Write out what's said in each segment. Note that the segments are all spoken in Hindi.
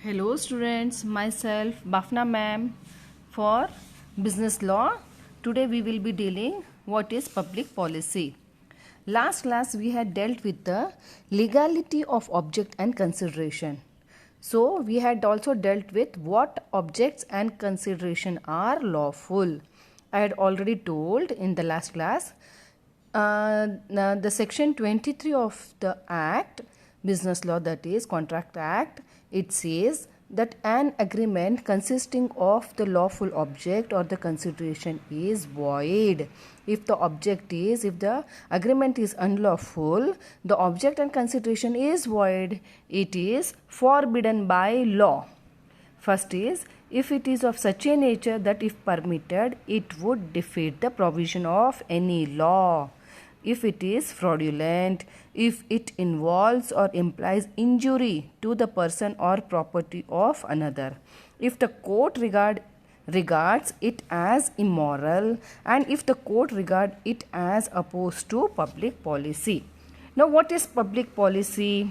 Hello students, myself Bafna ma'am for business law. Today we will be dealing what is public policy. Last class we had dealt with the legality of object and consideration. So we had also dealt with what objects and consideration are lawful. I had already told in the last class now the section 23 of the act, business law, that is contract act, it says that an agreement consisting of the lawful object or the consideration is void if the agreement is unlawful, the object and consideration is void, it is forbidden by law. First is, if it is of such a nature that if permitted, it would defeat the provision of any law. If it is fraudulent, if it involves or implies injury to the person or property of another, if the court regards it as immoral, and if the court regards it as opposed to public policy. Now, what is public policy?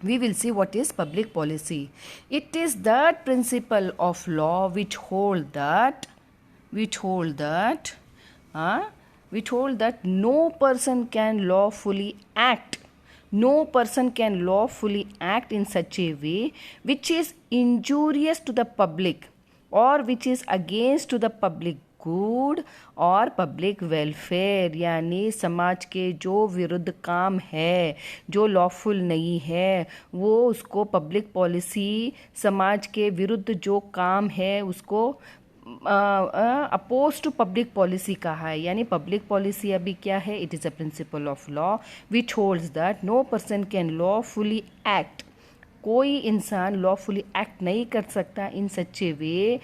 We will see what is public policy. It is that principle of law which hold that no person can lawfully act in such a way which is injurious to the public or which is against to the public good और पब्लिक वेलफेयर, यानी समाज के जो विरुद्ध काम है, जो लॉफुल नहीं है, वो उसको पब्लिक पॉलिसी, समाज के विरुद्ध जो काम है उसको अपोज टू पब्लिक पॉलिसी कहा है. यानी पब्लिक पॉलिसी अभी क्या है? It is a principle of law which holds that no person can lawfully act. कोई इंसान लॉफुली एक्ट नहीं कर सकता इन सच ए वे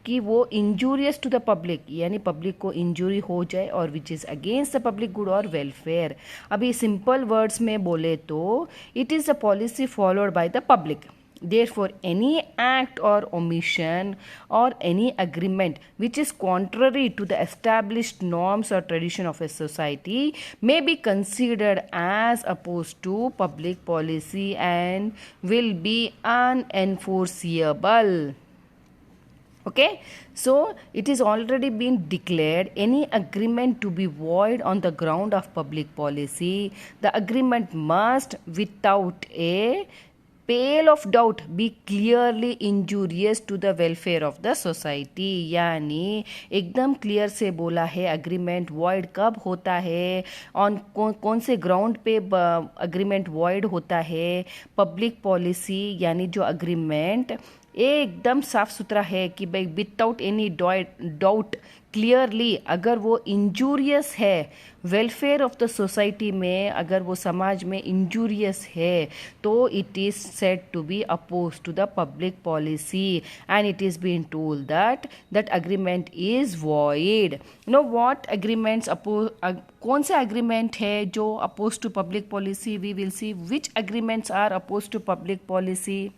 कि वो इंजूरियस टू द पब्लिक, यानी पब्लिक को इंजूरी हो जाए, और which is against the public good और वेलफेयर. अभी सिंपल वर्ड्स में बोले तो it is a policy followed by the public. Therefore, any act or omission or any agreement which is contrary to the established norms or tradition of a society may be considered as opposed to public policy and will be unenforceable. Okay, so it is already been declared any agreement to be void on the ground of public policy. The agreement must, without a pale of doubt, be clearly injurious to the welfare of the society. यानी एकदम क्लियर से बोला है एग्रीमेंट वॉइड कब होता है, ऑन कौन से ग्राउंड पे एग्रीमेंट वॉइड होता है. पब्लिक पॉलिसी यानी जो एग्रीमेंट एकदम साफ सुथरा है कि भाई विदाउट एनी डाउट क्लियरली, अगर वो इंजूरियस है वेलफेयर ऑफ द सोसाइटी में, अगर वो समाज में इंजूरियस है, तो it is said to be opposed to the public policy and it is been told that agreement is void. Know what agreements कौन सा एग्रीमेंट है जो opposed to public policy? We will see which agreements are opposed to public policy.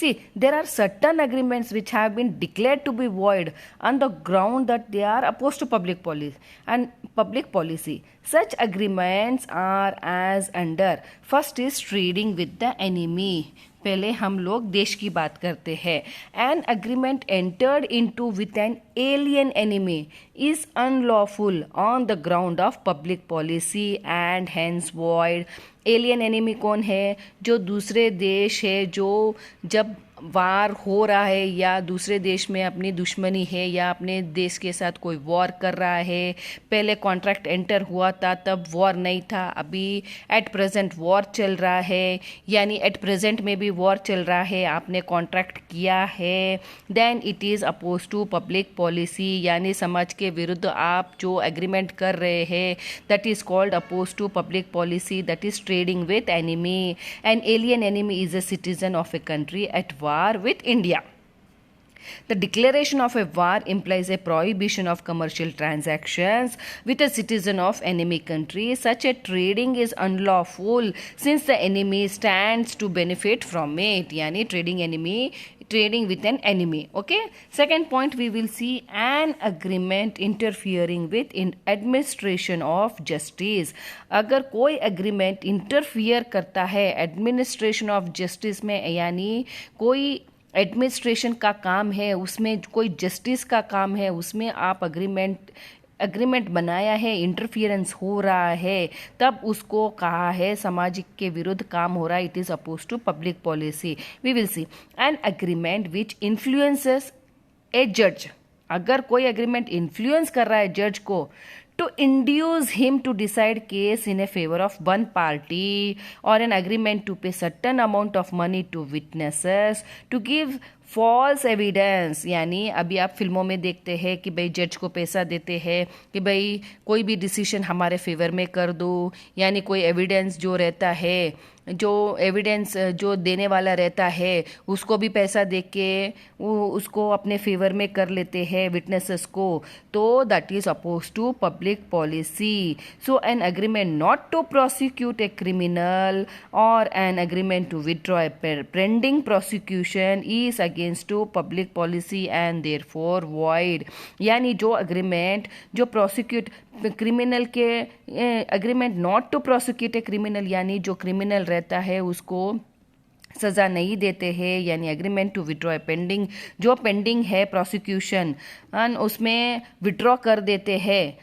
See, there are certain agreements which have been declared to be void on the ground that they are opposed to public policy. Such agreements are as under. First is trading with the enemy. पहले हम लोग देश की बात करते हैं. An agreement entered into with an alien enemy is unlawful on the ground of public policy and hence void. Alien enemy कौन है? जो दूसरे देश है, जो जब वार हो रहा है या दूसरे देश में अपनी दुश्मनी है या अपने देश के साथ कोई वॉर कर रहा है. पहले कॉन्ट्रैक्ट एंटर हुआ था तब वॉर नहीं था, अभी एट प्रेजेंट वॉर चल रहा है, यानी एट प्रेजेंट में भी वॉर चल रहा है, आपने कॉन्ट्रैक्ट किया है, then it is opposed to public policy. यानी समाज के विरुद्ध आप जो एग्रीमेंट कर रहे हैं, that is called oppose to public policy, that is trading with enemy. An alien enemy is a citizen of a country at war with India. The declaration of a war implies a prohibition of commercial transactions with a citizen of enemy country. Such a trading is unlawful since the enemy stands to benefit from it. यानी trading with an enemy. Okay. Second point, we will see an agreement interfering with administration of justice. अगर कोई agreement interfere करता है administration of justice में, यानी कोई एडमिनिस्ट्रेशन का काम है, उसमें कोई जस्टिस का काम है, उसमें आप अग्रीमेंट बनाया है, इंटरफियरेंस हो रहा है, तब उसको कहा है सामाजिक के विरुद्ध काम हो रहा है. It is oppose to public policy. We will see an agreement which influences a जज. अगर कोई अग्रीमेंट इन्फ्लुएंस कर रहा है जज को to induce him to decide case in a favor of one party, or an agreement to pay certain amount of money to witnesses to give false evidence. यानी अभी आप फिल्मों में देखते हैं कि भाई जज को पैसा देते हैं कि भाई कोई भी डिसीजन हमारे फेवर में कर दो, यानी कोई एविडेंस जो रहता है, जो एविडेंस जो देने वाला रहता है उसको भी पैसा दे के वो उसको अपने फेवर में कर लेते हैं विटनेसेस को. तो that is oppose to public policy. So an agreement not to prosecute a criminal और an agreement to withdraw a pending prosecution is against to public policy and therefore void. यानी जो अग्रीमेंट जो प्रोसिक्यूट क्रिमिनल के agreement not to prosecute a criminal, यानी जो क्रिमिनल रहता है उसको सज़ा नहीं देते हैं, यानी अग्रीमेंट टू विड्रॉ पेंडिंग, जो पेंडिंग है प्रोसिक्यूशन उसमें विड्रॉ कर देते हैं,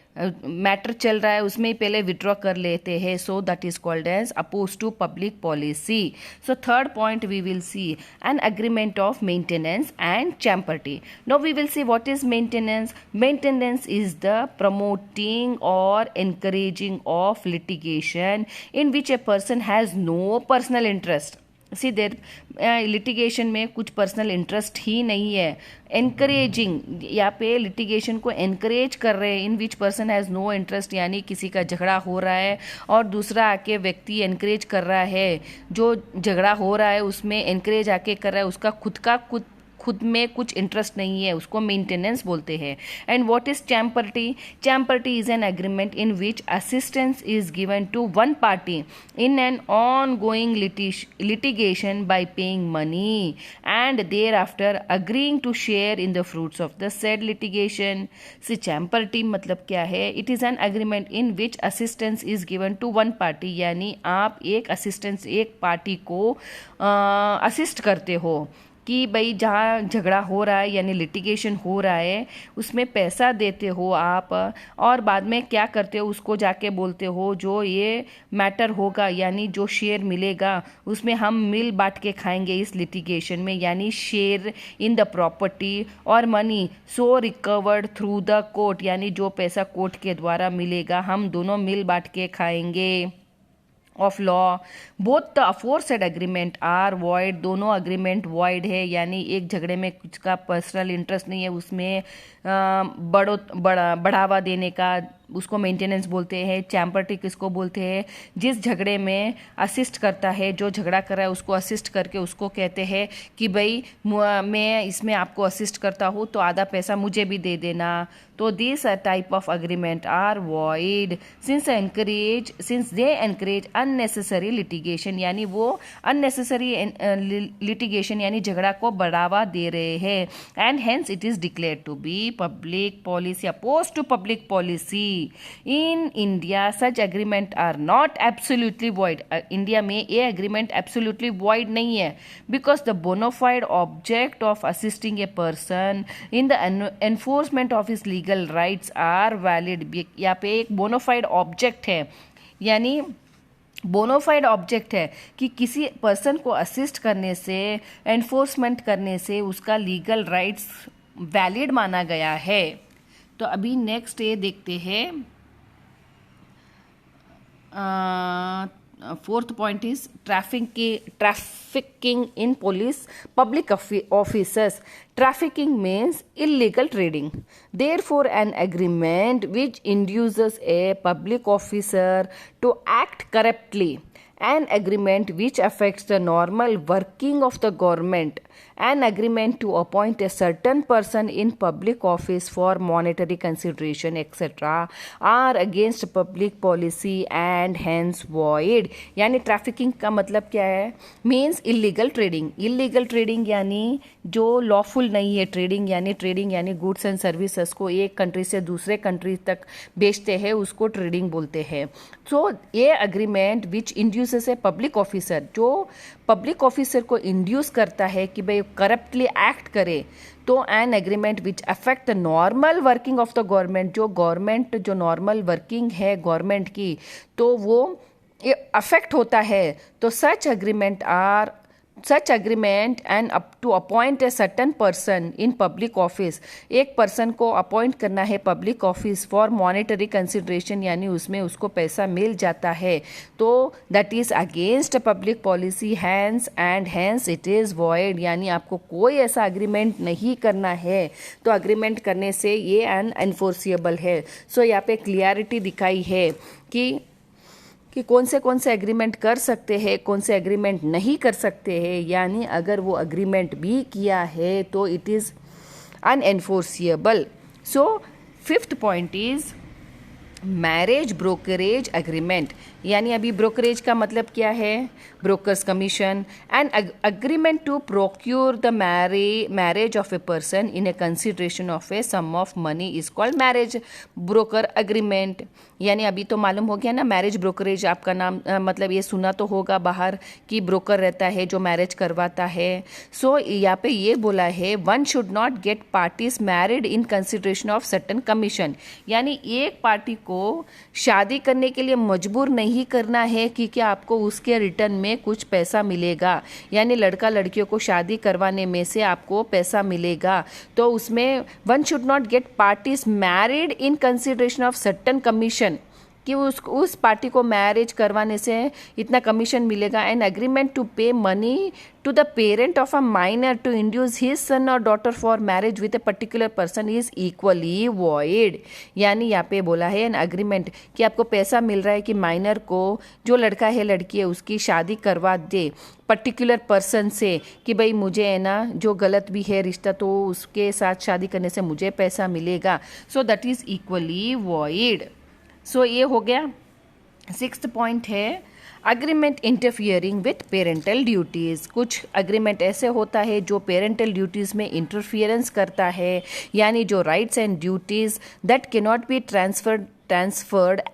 मैटर चल रहा है उसमें ही पहले विड्रॉ कर लेते हैं. So that is called as opposed to public policy. So third point we will see an agreement of maintenance and champerty. Now we will see what is maintenance. Maintenance is the promoting or encouraging of litigation in which a person has no personal interest. See their litigation में कुछ पर्सनल इंटरेस्ट ही नहीं है. एनकरेजिंग, यहाँ पे लिटिगेशन को एनकरेज कर रहे हैं, in which person has no interest, यानी किसी का झगड़ा हो रहा है और दूसरा आके व्यक्ति एनकरेज कर रहा है, जो झगड़ा हो रहा है उसमें एनकरेज आके कर रहा है, उसका खुद में कुछ इंटरेस्ट नहीं है, उसको मेंटेनेंस बोलते हैं. And what is champerty. Champerty is an agreement in which assistance is given to one party in an ongoing litigation by paying money and thereafter agreeing to share in the fruits of the said litigation. See champerty मतलब क्या है. It is an agreement in which assistance is given to one party, यानी आप एक असिस्टेंस एक पार्टी को असिस्ट करते हो कि भाई जहाँ झगड़ा हो रहा है यानी लिटिगेशन हो रहा है उसमें पैसा देते हो आप, और बाद में क्या करते हो उसको जाके बोलते हो जो ये मैटर होगा यानी जो शेयर मिलेगा उसमें हम मिल बांट के खाएंगे इस लिटिगेशन में, यानी शेयर इन द प्रॉपर्टी और money so recovered through the court, यानी जो पैसा कोर्ट के द्वारा मिलेगा हम दोनों मिल बांट के खाएंगे. Of law both the aforesaid agreement are void. दोनों अग्रीमेंट वॉइड है, यानी एक झगड़े में कुछ का पर्सनल इंटरेस्ट नहीं है, उसमें बढ़ावा देने का उसको मेंटेनेंस बोलते हैं. चैम्पर्टी किसको बोलते हैं. जिस झगड़े में असिस्ट करता है, जो झगड़ा कर रहा है उसको असिस्ट करके उसको कहते हैं कि भाई मैं इसमें आपको असिस्ट करता हूँ तो आधा पैसा मुझे भी दे देना. तो this type of agreement are void since they encourage unnecessary litigation, यानी वो अननेसेसरी लिटिगेशन यानी झगड़ा को बढ़ावा दे रहे हैं. And hence it is declared to be public policy opposed to public policy. In India such agreement are not absolutely void. India में ये एग्रीमेंट एब्सोल्युटली वॉइड नहीं है because the bona fide object of assisting a person in the enforcement of his legal rights are valid. यहाँ पे एक बोनाफाइड ऑब्जेक्ट है, यानी बोनाफाइड ऑब्जेक्ट है कि किसी पर्सन को असिस्ट करने से एनफोर्समेंट करने से उसका लीगल राइट्स वैलिड माना गया है. तो अभी नेक्स्ट ये देखते हैं. Fourth point is trafficking in police public officers. Trafficking means illegal trading. Therefore, an agreement which induces a public officer to act corruptly an agreement which affects the normal working of the government, an agreement to appoint a certain person in public office for monetary consideration etc. are against public policy and hence void. यानी ट्रैफिकिंग का मतलब क्या है? Means illegal trading. Illegal trading यानी जो लॉफुल नहीं है ट्रेडिंग, यानी गुड्स एंड सर्विसेज को एक कंट्री से दूसरे कंट्री तक बेचते हैं, उसको ट्रेडिंग बोलते हैं. सो ये agreement which induces a public officer, जो पब्लिक ऑफिसर को इंड्यूस करता है कि भाई करप्टली एक्ट करे, तो an agreement which affect the normal working of the government, जो नॉर्मल वर्किंग है गवर्नमेंट की तो वो अफेक्ट होता है, तो such agreement and up to appoint a certain person in public office, एक पर्सन को अपॉइंट करना है public office for monetary consideration, यानी उसमें उसको पैसा मिल जाता है, तो that is against public policy hence it is void. यानी आपको कोई ऐसा अग्रीमेंट नहीं करना है, तो अग्रीमेंट करने से ये अनएनफोर्सिएबल है. सो यहाँ पे क्लियरिटी दिखाई है कि कौन से एग्रीमेंट कर सकते हैं, कौन से एग्रीमेंट नहीं कर सकते हैं. यानी अगर वो एग्रीमेंट भी किया है तो it is unenforceable. So fifth point is marriage brokerage agreement. यानी अभी ब्रोकरेज का मतलब क्या है? Broker's commission. And agreement to procure the marriage of a person in a consideration of a sum of money is called marriage broker agreement. यानी अभी तो मालूम हो गया ना, मैरिज ब्रोकरेज आपका नाम मतलब ये सुना तो होगा बाहर कि ब्रोकर रहता है जो मैरिज करवाता है. सो यहाँ पे ये बोला है one should not gate parties married in consideration of certain commission. यानी एक पार्टी को शादी करने के लिए मजबूर नहीं करना है कि क्या आपको उसके रिटर्न में कुछ पैसा मिलेगा. यानी लड़का लड़कियों को शादी करवाने में से आपको पैसा मिलेगा, तो उसमें one should not gate parties married in consideration of certain commission, कि उस पार्टी को मैरिज करवाने से इतना कमीशन मिलेगा. An agreement to pay money to the parent of a minor to induce his son और daughter for marriage with a particular person is equally void. यानी यहाँ पे बोला है एन एग्रीमेंट कि आपको पैसा मिल रहा है कि माइनर को, जो लड़का है लड़की है, उसकी शादी करवा दे पर्टिकुलर पर्सन से, कि भाई मुझे है ना जो गलत भी है रिश्ता तो उसके साथ शादी करने से मुझे पैसा मिलेगा. So that is equally void. So ये हो गया. सिक्स्थ पॉइंट है agreement interfering with parental duties. कुछ अग्रीमेंट ऐसे होता है जो पेरेंटल ड्यूटीज़ में इंटरफियरेंस करता है, यानी जो rights and duties that can not be transferred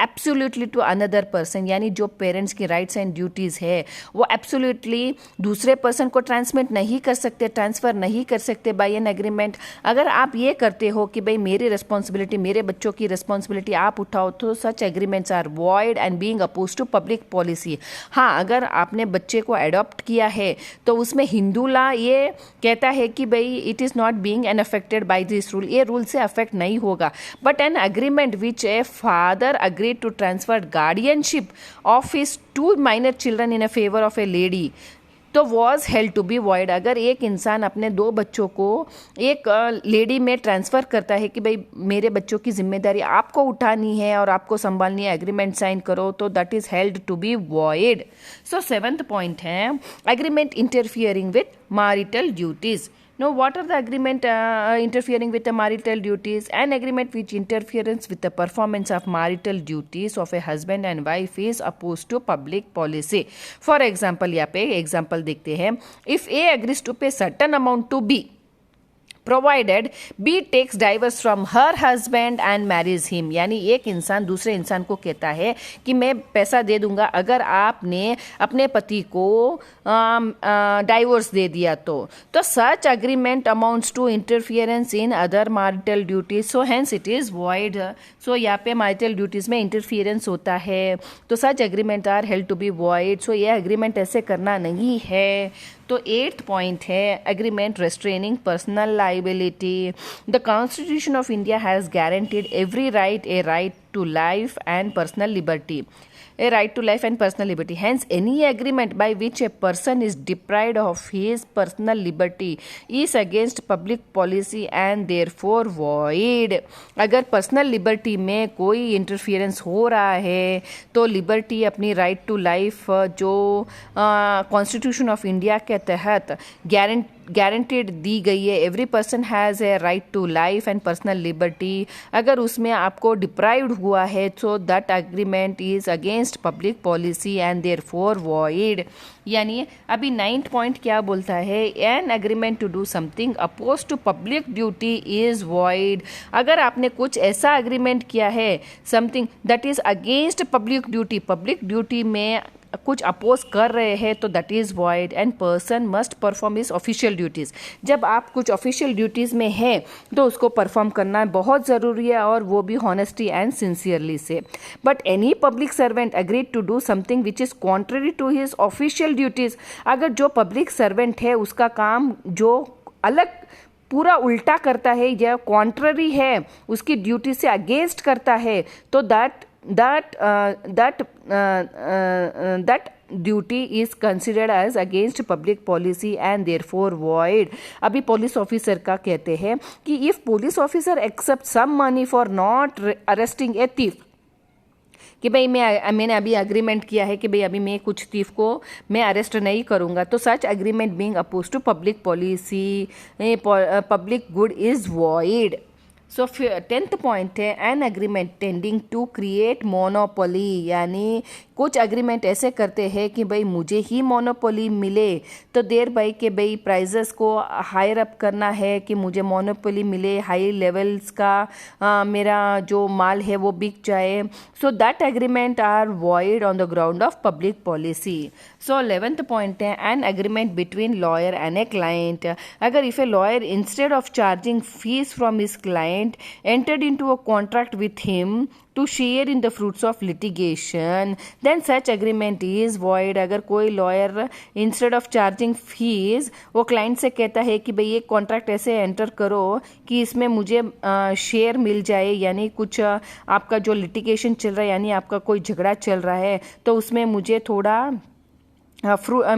absolutely to another person. यानी जो पेरेंट्स की राइट्स एंड ड्यूटीज़ है वो एब्सोल्युटली दूसरे पर्सन को ट्रांसफ़र नहीं कर सकते बाय एन एग्रीमेंट. अगर आप ये करते हो कि भाई मेरी रिस्पॉन्सिबिलिटी, मेरे बच्चों की रिस्पॉन्सिबिलिटी आप उठाओ, तो such agreements are void and being oppose to public policy. हाँ, अगर आपने बच्चे को अडॉप्ट किया है तो उसमें हिंदू लॉ ये कहता है कि भाई it is not being affected by this rule, ये रूल से अफेक्ट नहीं होगा. But an agreement which A father agreed to transfer guardianship of his two minor children in a favor of a lady तो was held to be void. अगर एक इंसान अपने दो बच्चों को एक लेडी में ट्रांसफ़र करता है कि भाई मेरे बच्चों की जिम्मेदारी आपको उठानी है और आपको संभालनी है, एग्रीमेंट साइन करो, तो that is held to be void. So seventh point है agreement interfering with marital duties. Now, what are the agreement interfering with the marital duties? An agreement which interferes with the performance of marital duties of a husband and wife is opposed to public policy. For example, यहाँ पे example देखते हैं. If A agrees to pay certain amount to B, provided B takes divorce from her husband and marriage him. यानी एक इंसान दूसरे इंसान को कहता है कि मैं पैसा दे दूंगा अगर आपने अपने पति को डाइवोर्स दे दिया तो such agreement amounts to interference in other marital duties. So hence it is void. So यहाँ पे मैरिटल ड्यूटीज़ में इंटरफियरेंस होता है तो such agreement are held to be void. So ये एग्रीमेंट ऐसे करना नहीं है. तो एट्थ पॉइंट है agreement restraining personal liability. The constitution of India has guaranteed every right a right to life and personal liberty. a right to life and personal liberty. Hence, any agreement by which a person is deprived of his personal liberty is against public policy and therefore void. अगर पर्सनल लिबर्टी में कोई इंटरफियरेंस हो रहा है तो लिबर्टी अपनी राइट टू लाइफ जो कॉन्स्टिट्यूशन ऑफ इंडिया के तहत गारंटेड दी गई है, every person has a right to life and personal liberty, अगर उसमें आपको डिप्राइव्ड हुआ है so that agreement is against public policy and therefore void. यानी अभी 9th पॉइंट क्या बोलता है, an agreement to do something opposed to public duty is void. अगर आपने कुछ ऐसा एग्रीमेंट किया है something that is against public duty में कुछ अपोज कर रहे हैं तो that is void and person must perform is official duties. जब आप कुछ ऑफिशियल ड्यूटीज़ में हैं तो उसको परफॉर्म करना बहुत ज़रूरी है और वो भी हॉनेस्टी एंड सिंसियरली से. But any public servant agreed to do something which is contrary to his official duties. अगर जो पब्लिक सर्वेंट है उसका काम जो अलग पूरा उल्टा करता है या कॉन्ट्ररी है उसकी ड्यूटी से अगेंस्ट करता है तो that duty is considered as against public policy and therefore void. अभी पुलिस ऑफिसर का कहते हैं कि if police officer accepts some money for not arresting a thief, कि भाई मैंने अभी अग्रीमेंट किया है कि भाई अभी मैं कुछ थीफ को मैं अरेस्ट नहीं करूँगा, तो such agreement being oppose to public policy public good is void. So 10th point है an agreement tending to create monopoly. यानी कुछ एग्रीमेंट ऐसे करते हैं कि भाई मुझे ही मोनोपोली मिले, तो देर भाई के भाई प्राइजेस को हायर अप करना है कि मुझे मोनोपोली मिले, हाई लेवल्स का मेरा जो माल है वो बिक जाए. So that agreement are void on the ground of public policy. So 11th point है an agreement between lawyer and a client. अगर if a lawyer instead of charging fees from his client entered into a contract with him to share in the fruits of litigation, then such agreement is void. अगर कोई lawyer instead of charging fees वो क्लाइंट से कहता है कि भाई ये कॉन्ट्रैक्ट ऐसे एंटर करो कि इसमें मुझे शेयर मिल जाए, यानी कुछ आपका जो लिटिगेशन चल रहा है यानी आपका कोई झगड़ा चल रहा है तो उसमें मुझे थोड़ा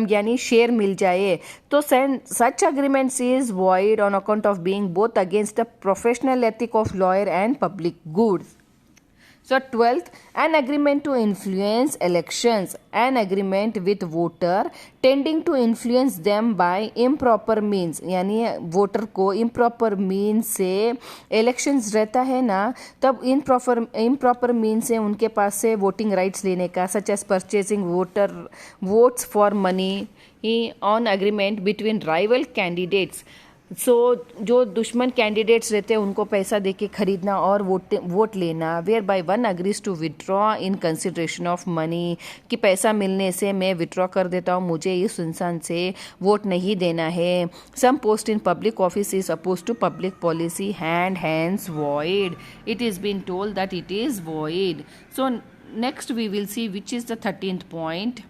यानी शेयर मिल जाए, तो such agreements is void on account of being both against the professional ethic of lawyer and public goods. So 12th, an agreement to influence elections, an agreement with voter tending to influence them by improper means. यानी वोटर को improper means से elections रहता है ना, तब improper means से उनके पास से voting rights लेने का, such as purchasing votes for money on agreement between rival candidates. जो दुश्मन कैंडिडेट्स रहते हैं उनको पैसा देके खरीदना और वोट लेना, whereby one agrees to withdraw in consideration of money, कि पैसा मिलने से मैं विड्रॉ कर देता हूँ, मुझे इस इंसान से वोट नहीं देना है. Some post in public office is oppose to public policy and hence void. It is been told that it is void. So next we will see which is the 13th point.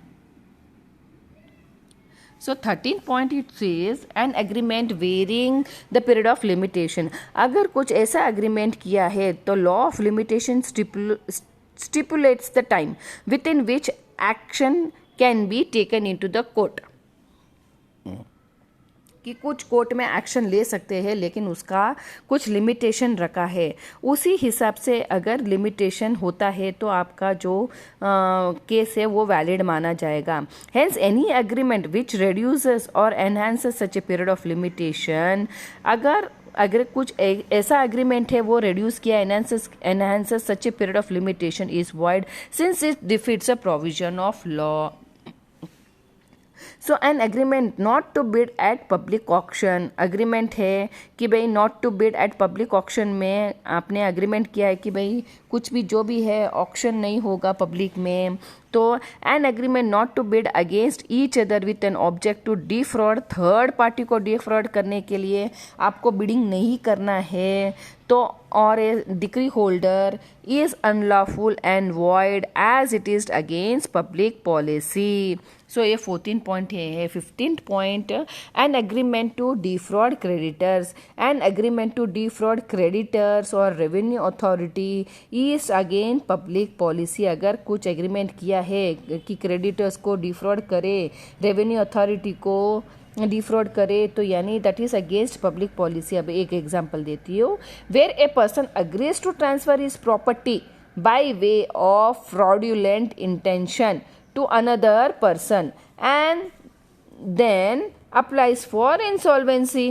So 13th point it says an agreement varying the period of limitation. अगर कुछ ऐसा agreement किया है तो law of limitation stipulates the time within which action can be taken into the court. कि कुछ कोर्ट में एक्शन ले सकते हैं लेकिन उसका कुछ लिमिटेशन रखा है. उसी हिसाब से अगर लिमिटेशन होता है तो आपका जो केस है वो वैलिड माना जाएगा. Hence any agreement which reduces और enhances such a period of limitation, अगर कुछ ऐसा एग्रीमेंट है वो रिड्यूस किया enhances such a period of limitation is void since it defeats a provision of law. So an agreement not to bid at public auction, agreement है कि भाई not to bid at public auction में आपने एग्रीमेंट किया है कि भाई कुछ भी जो भी है ऑक्शन नहीं होगा पब्लिक में, तो an agreement not to bid against each other with an object to defraud, third party को डिफ्रॉड करने के लिए आपको बिडिंग नहीं करना है, तो और a decree holder is unlawful and void as it is against public policy. So ये 14 पॉइंट है 15 point, an agreement to defraud creditors, an agreement to defraud creditors और revenue authority is again public policy. अगर कुछ एग्रीमेंट किया है कि क्रेडिटर्स को डिफ्रॉड करे, रेवेन्यू अथॉरिटी को डिफ्रॉड करे, तो यानी that is against public policy. अब एक एग्जांपल देती हूँ, where a person agrees to transfer his property by way of fraudulent intention to another person and then applies for insolvency।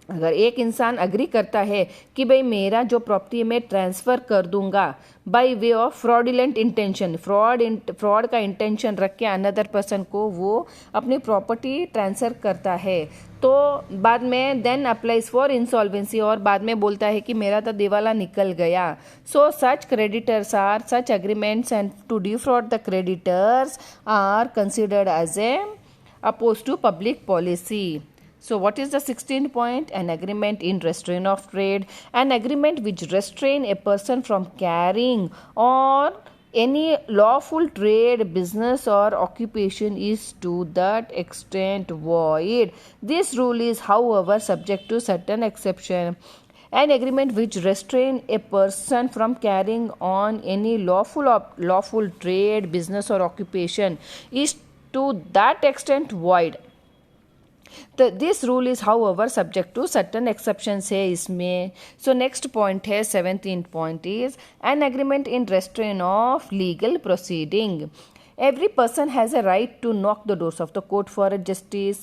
अगर एक इंसान अग्री करता है कि भाई मेरा जो प्रॉपर्टी मैं ट्रांसफ़र कर दूंगा bye way of fraudulent intention, fraud का इंटेंशन रख के अनदर पर्सन को वो अपनी प्रॉपर्टी ट्रांसफ़र करता है, तो बाद में देन अप्लाइज फॉर इंसॉल्वेंसी, और बाद में बोलता है कि मेरा तो दिवाला निकल गया। So such creditors are such agreements and to defraud the creditors are considered as a oppose to public policy. So what is the 16th point? An agreement in restraint of trade, an agreement which restrain a person from carrying or any lawful trade, business or occupation is to that extent void. This rule is however subject to certain exception. An agreement which restrain a person from carrying on any lawful trade, business or occupation is to that extent void. This rule is however subject to certain exceptions है इसमें। सो नेक्स्ट पॉइंट है 17th point is an agreement in restraint of legal proceeding. Every person has a right to knock the doors of the court for justice.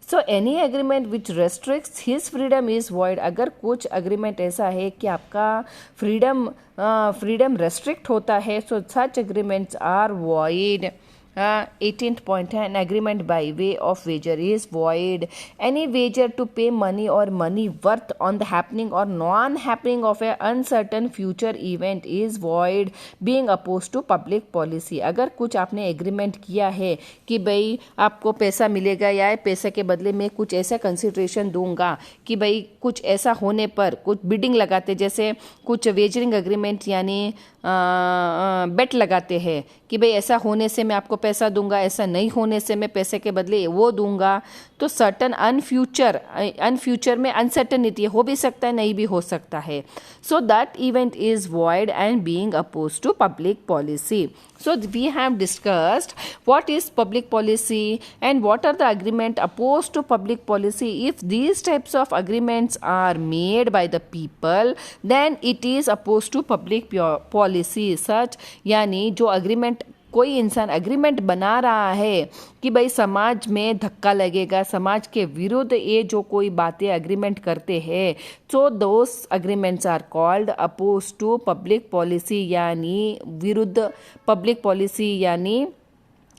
So any agreement which restricts his freedom is void. अगर कुछ एग्रीमेंट ऐसा है कि आपका फ्रीडम रेस्ट्रिक्ट होता है, so such agreements are void. 18th point है an agreement by way of wager is void. Any wager to pay money or money worth on the happening or non-happening of a uncertain future event is void, being opposed to public policy. अगर कुछ आपने एग्रीमेंट किया है कि भाई आपको पैसा मिलेगा या पैसे के बदले में कुछ ऐसा कंसिडरेशन दूंगा कि भाई कुछ ऐसा होने पर कुछ बिडिंग लगाते, जैसे कुछ वेजरिंग एग्रीमेंट यानी बेट लगाते हैं कि भाई ऐसा होने से मैं आपको पैसा दूंगा, ऐसा नहीं होने से मैं पैसे के बदले वो दूंगा, तो सर्टन अनफ्यूचर में अनसर्टनिटी हो भी सकता है, नहीं भी हो सकता है। So that event is void and being oppose to public policy. So we have discussed what is public policy and what are the agreement opposed to public policy. If these types of agreements are made by the people, then it is opposed to public policy. Such यानी जो agreement कोई इंसान एग्रीमेंट बना रहा है कि भाई समाज में धक्का लगेगा, समाज के विरुद्ध ये जो कोई बातें एग्रीमेंट करते हैं, so those agreements are called oppose to public policy, यानी विरुद्ध पब्लिक पॉलिसी, यानी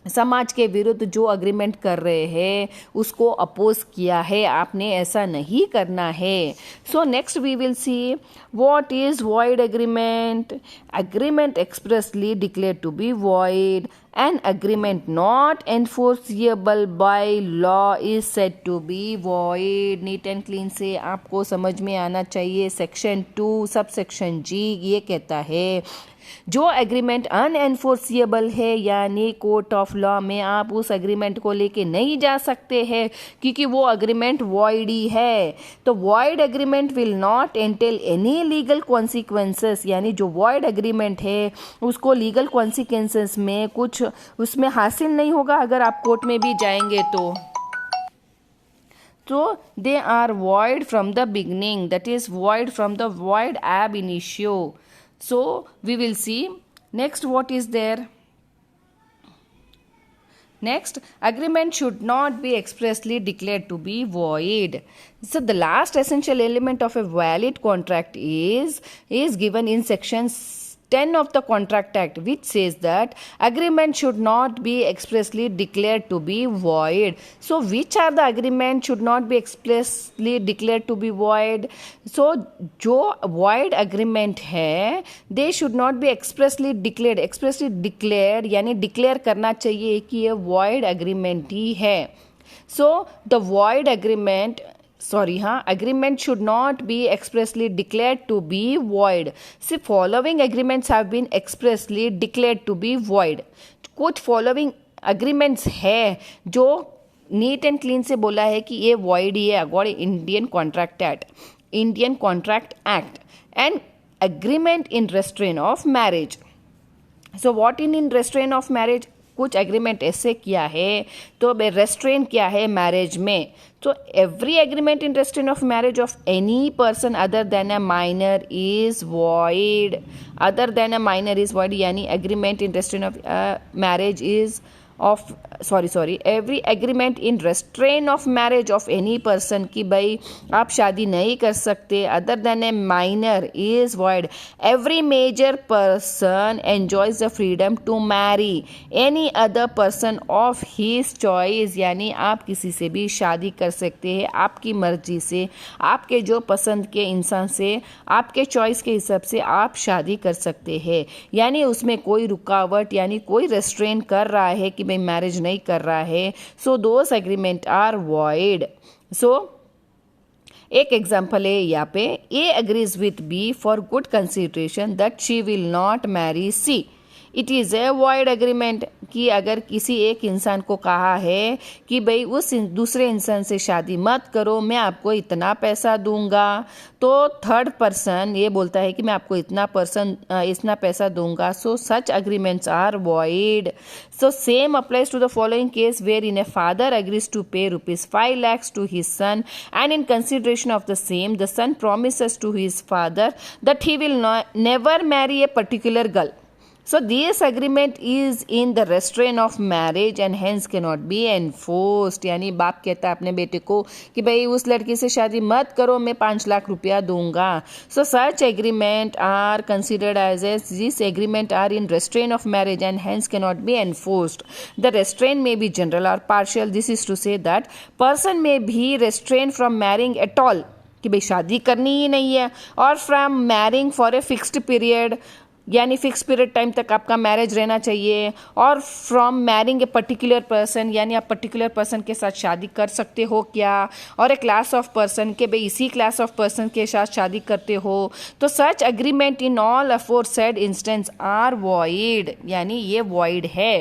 समाज के विरुद्ध जो एग्रीमेंट कर रहे हैं उसको अपोज किया है, आपने ऐसा नहीं करना है। So next we will see what is void agreement. Agreement expressly declare to be void. An agreement not enforceable by law is said to be void. Neat and clean से आपको समझ में आना चाहिए। सेक्शन 2 सब सेक्शन जी ये कहता है जो एग्रीमेंट अनएनफोर्सिएबल है यानी कोर्ट ऑफ लॉ में आप उस एग्रीमेंट को लेके नहीं जा सकते हैं क्योंकि वो एग्रीमेंट वॉइड ही है। तो void agreement will not entail any legal consequences, यानी जो वॉइड एग्रीमेंट है उसको लीगल कॉन्सिक्वेंसेस में कुछ उसमें हासिल नहीं होगा अगर आप कोर्ट में भी जाएंगे तो। So they are void from the beginning, that is void from the void ab initio. So we will see next what is there. Next, agreement should not be expressly declared to be void. So the last essential element of a valid contract is given in section 10 of the Contract Act, which says that agreement should not be expressly declared to be void. So which are the agreement should not be expressly declared to be void? So जो void agreement है they should not be expressly declared. expressly declared यानी declare करना चाहिए कि ये void agreement ही है। So the void agreement agreement should not be expressly declared to be void. See, following agreements have been expressly declared to be void. कुछ following अग्रीमेंट्स है जो नीट एंड क्लीन से बोला है कि ये वॉइड ही है according Indian contract act and agreement in restraint of marriage. So what in restraint of marriage, कुछ एग्रीमेंट ऐसे किया है तो रेस्ट्रेन किया है मैरिज में. तो every agreement in restraint of marriage of any person other than a minor is void. Other than a minor is void यानी agreement in restraint of marriage is every agreement in restraint of marriage of any person कि भाई आप शादी नहीं कर सकते other than a minor is void. Every major person enjoys the freedom to marry any other person of his choice यानी आप किसी से भी शादी कर सकते हैं आपकी मर्जी से, आपके जो पसंद के इंसान से, आपके चॉइस के हिसाब से आप शादी कर सकते हैं. यानी उसमें कोई रुकावट यानी कोई रेस्ट्रेन कर रहा है कि भाई मैरिज नहीं कर रहा है. So those agreement are void. So एक एग्जाम्पल है यहाँ पे, A agrees with B for good consideration that she will not marry C. It is a void agreement कि अगर किसी एक इंसान को कहा है कि भाई उस दूसरे इंसान से शादी मत करो, मैं आपको इतना पैसा दूंगा, तो थर्ड पर्सन ये बोलता है कि मैं आपको इतना पैसा दूंगा. So such agreements are void. So same applies to the following case where in a father agrees to pay ₹5 lakhs to his son and in consideration of the same the son promises to his father that he will never marry a particular girl. So this agreement is in the restraint of marriage and hence cannot be enforced. यानी बाप कहता है अपने बेटे को कि भाई उस लड़की से शादी मत करो, मैं 5 लाख रुपया दूंगा. So such agreement are considered as this agreement are in restraint of marriage and hence cannot be enforced. The restraint may be general or partial. This is to say that person may be restrained from marrying at all कि भाई शादी करनी ही नहीं है, और from marrying for a fixed period यानी फिक्स पीरियड टाइम तक आपका मैरिज रहना चाहिए, और from marrying A particular person यानी आप पर्टिकुलर पर्सन के साथ शादी कर सकते हो क्या, और ए क्लास ऑफ पर्सन के भाई इसी क्लास ऑफ पर्सन के साथ शादी करते हो. तो such agreement in all aforesaid instance are void यानी ये वॉइड है.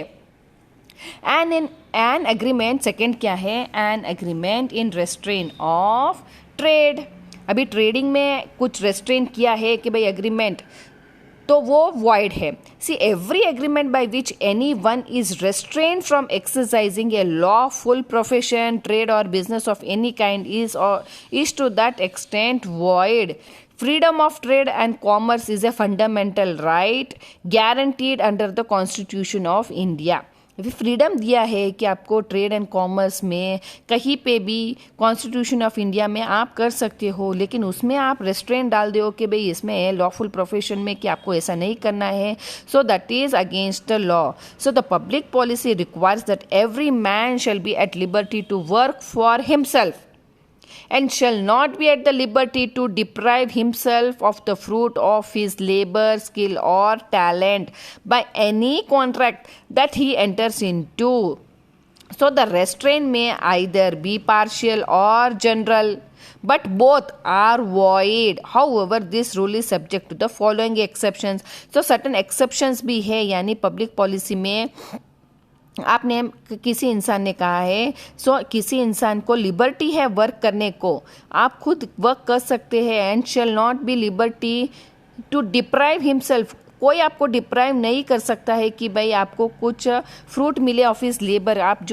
And in an agreement second क्या है, an agreement in restraint of trade. अभी ट्रेडिंग में कुछ रेस्ट्रेन किया है कि भाई एग्रीमेंट, तो वो वॉइड है. See every agreement by which any one is restrain from exercising a lawful profession, trade और business of any kind is to that extent void. Freedom of trade and commerce is a fundamental right guaranteed under the Constitution of India. Freedom दिया है कि आपको ट्रेड एंड कॉमर्स में कहीं पे भी कॉन्स्टिट्यूशन ऑफ इंडिया में आप कर सकते हो, लेकिन उसमें आप रेस्ट्रेंट डाल दो कि भाई इसमें लॉफुल प्रोफेशन में कि आपको ऐसा नहीं करना है. So that is against the law. So the public policy requires that every man shall be at liberty to work for himself and shall not be at the liberty to deprive himself of the fruit of his labor, skill or talent by any contract that he enters into. So the restraint may either be partial or general, but both are void. However, this rule is subject to the following exceptions. So certain exceptions भी है, यानी पब्लिक पॉलिसी में आपने किसी इंसान ने कहा है, सो किसी इंसान को लिबर्टी है वर्क करने को, आप खुद वर्क कर सकते हैं, and shall not be liberty to deprive himself. कोई आपको डिप्राइव नहीं कर सकता है कि भाई आपको कुछ फ्रूट मिले ऑफ हिज लेबर. आप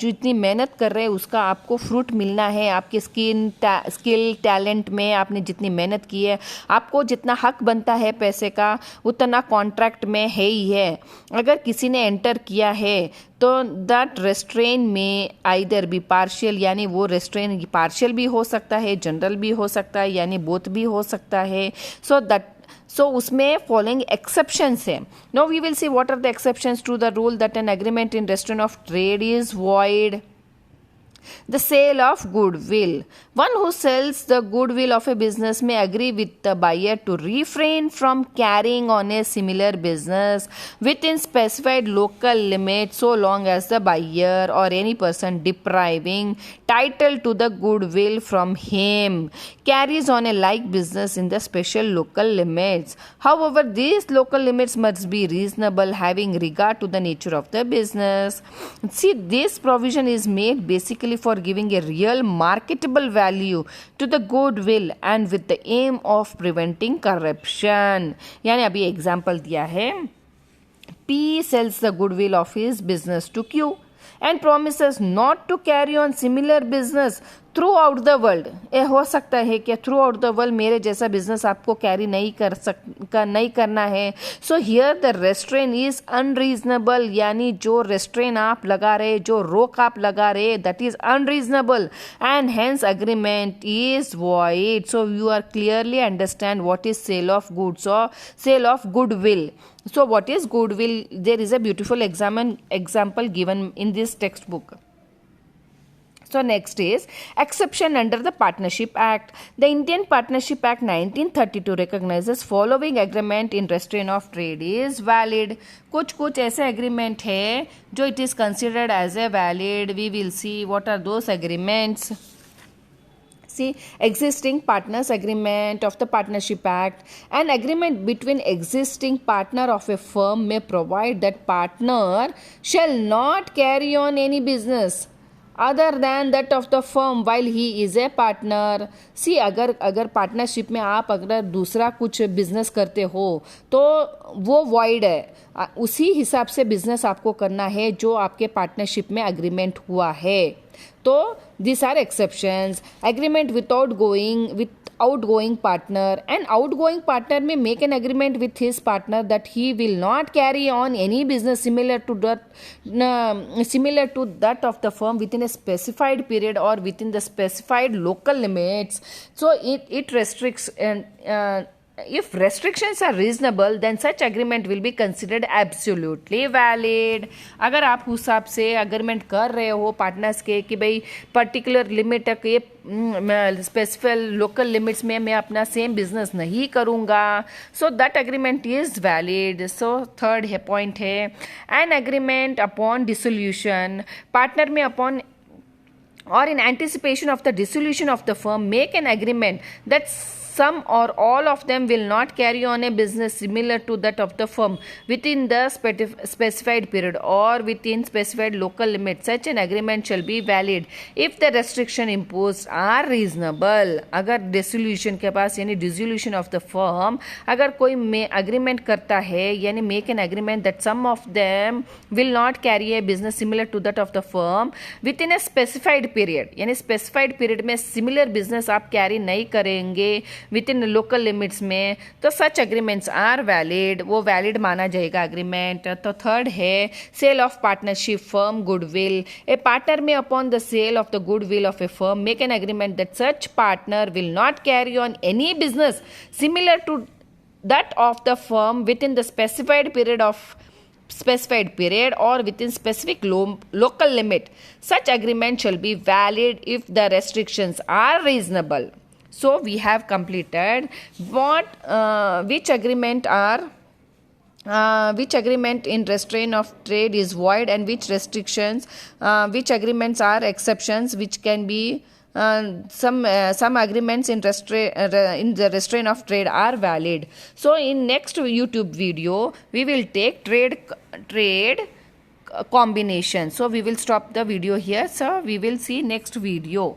जितनी मेहनत कर रहे हैं उसका आपको फ्रूट मिलना है. आपके स्किल टैलेंट में आपने जितनी मेहनत की है, आपको जितना हक बनता है पैसे का उतना कॉन्ट्रैक्ट में है ही है. अगर किसी ने एंटर किया है तो दैट रेस्ट्रेन में आइदर बी पार्शियल यानी वो रेस्ट्रेन पार्शियल भी हो सकता है, जनरल भी हो सकता है, यानी बोथ भी हो सकता है. सो उसमें फॉलोइंग एक्सेप्शंस है. Now we will see what are the exceptions to the rule that an agreement in restraint of trade is void. The sale of goodwill. One who sells the goodwill of a business may agree with the buyer to refrain from carrying on a similar business within specified local limits so long as the buyer or any person depriving title to the goodwill from him carries on a like business in the special local limits. However, these local limits must be reasonable having regard to the nature of the business. See, this provision is made basically for giving a real marketable value to the goodwill and with the aim of preventing corruption. यानी अभी एग्जाम्पल दिया है, P sells the goodwill of his business to Q and promises not to carry on similar business through out the world. ये हो सकता है कि थ्रू आउट द वर्ल्ड मेरे जैसा बिजनेस आपको कैरी नहीं करना है. So here the restrain is unreasonable, यानी जो रेस्ट्रेन आप लगा रहे, जो रोक आप लगा रहे, that is unreasonable and hence agreement is void. So you are clearly understand what is sale of goods और sale of goodwill. So what is goodwill? There is a beautiful example given in this textbook. So next is exception under the Partnership Act. The Indian Partnership Act 1932 recognizes following agreement in restraint of trade is valid. कुछ ऐसे agreement है जो it is considered as a valid. We will see what are those agreements. See, existing partners agreement of the Partnership Act. An agreement between existing partner of a firm may provide that partner shall not carry on any business other than that of the firm while he is a partner. See, अगर पार्टनरशिप में आप अगर दूसरा कुछ बिजनेस करते हो तो वो वॉइड है. उसी हिसाब से बिजनेस आपको करना है जो आपके पार्टनरशिप में अग्रीमेंट हुआ है. तो these are exceptions. Agreement with outgoing partner. An outgoing partner may make an agreement with his partner that he will not carry on any business similar to that of the firm within a specified period or within the specified local limits. So it restricts and if restrictions are reasonable, then such agreement will be considered absolutely valid. अगर आप उस हिसाब से अग्रीमेंट कर रहे हो पार्टनर्स के कि भाई पर्टिकुलर लिमिट तक ये स्पेसिफिक लोकल लिमिट्स में मैं अपना सेम बिजनेस नहीं करूँगा, so that agreement is valid. So third है पॉइंट है an agreement upon dissolution. Partner may upon or in anticipation of the dissolution of the firm make an agreement that some or all of them will not carry on a business similar to that of the firm within the specified period or within specified local limits. Such an agreement shall be valid if the restriction imposed are reasonable. अगर डिसोल्यूशन के पास यानी डिसोल्यूशन ऑफ द फर्म अगर कोई अग्रीमेंट करता है यानी make an agreement that some of them will not carry a business similar to that of the firm within a specified period, यानी स्पेसिफाइड पीरियड में सिमिलर बिजनेस आप कैरी नहीं करेंगे विद इन लोकल लिमिट्स में, तो सच एग्रीमेंट्स आर वैलिड, वो वैलिड माना जाएगा एग्रीमेंट. तो थर्ड है sale of partnership firm goodwill. A partner may upon the sale of the goodwill of A firm make an agreement that such partner will not carry on any business similar to that of the firm within the specified period or within specific local limit. Such agreement shall be valid if the restrictions are reasonable. So we have completed which agreement in restraint of trade is void and which agreements are exceptions, which can be some agreements in the restraint of trade are valid. So in next YouTube video we will take trade combination. So we will stop the video here. So we will see next video.